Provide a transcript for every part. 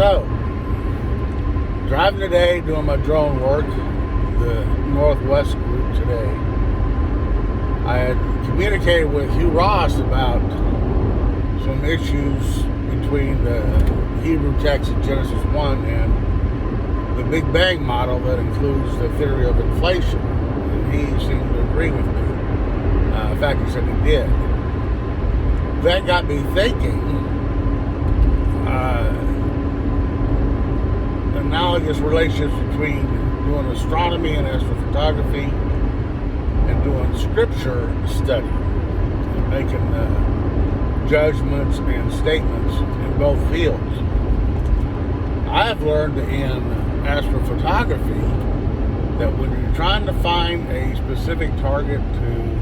So, driving today, doing my drone work, the Northwest group today, I had communicated with Hugh Ross about some issues between the Hebrew text of Genesis 1 and the Big Bang model that includes the theory of inflation. And he seemed to agree with me. In fact, he said he did. That got me thinking, analogous relationships between doing astronomy and astrophotography and doing scripture study and making judgments and statements in both fields. I have learned in astrophotography that when you're trying to find a specific target to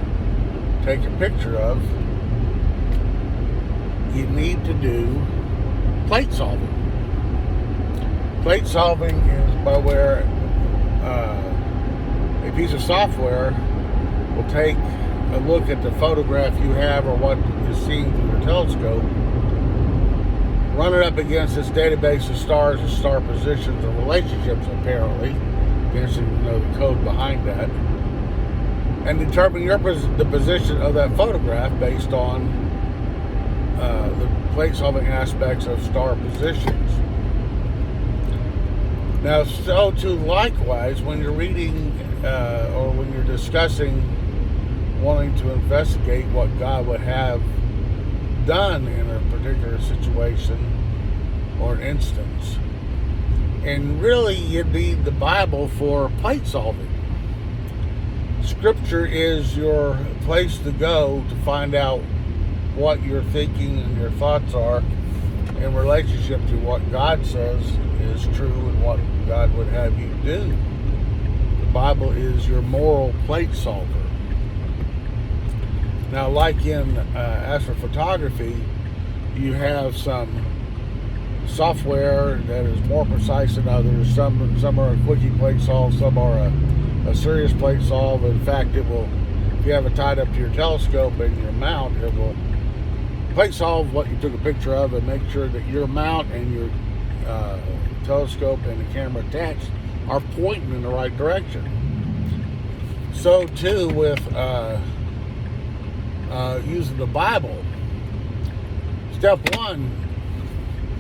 take a picture of, you need to do plate solving. Plate solving is by where a piece of software will take a look at the photograph you have or what is seen through your telescope, run it up against this database of stars and star positions and relationships, apparently. Interesting to know the code behind that. And determine the position of that photograph based on the plate solving aspects of star positions. Now, so too likewise, when you're reading or when you're discussing wanting to investigate what God would have done in a particular situation or an instance. And really, you need the Bible for plate solving. Scripture is your place to go to find out what your thinking and your thoughts are in relationship to what God says is true and what God would have you do. The Bible is your moral plate solver. Now, like in astrophotography, you have some software that is more precise than others. Some are a quickie plate solve, some are a serious plate solve. In fact, it will, if you have it tied up to your telescope and your mount, it will plate solve what you took a picture of and make sure that your mount and your telescope and the camera attached are pointing in the right direction. So too with using the Bible. Step one,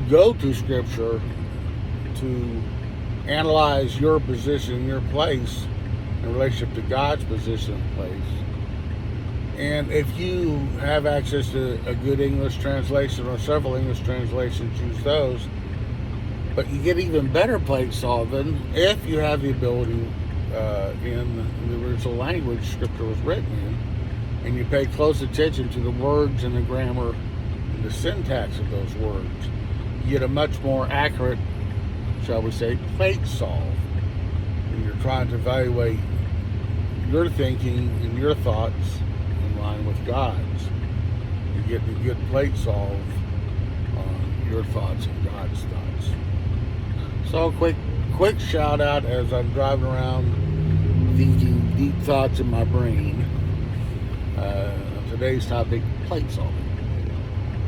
go to Scripture to analyze your position, your place in relationship to God's position and place. And if you have access to a good English translation or several English translations, use those. But you get even better plate solving if you have the ability in the original language Scripture was written in, and you pay close attention to the words and the grammar and the syntax of those words. You get a much more accurate, shall we say, plate solve when you're trying to evaluate your thinking and your thoughts in line with God's. You're getting a good plate solve on your thoughts and God's thoughts. So quick shout out as I'm driving around thinking deep thoughts in my brain. Today's topic, plate solving.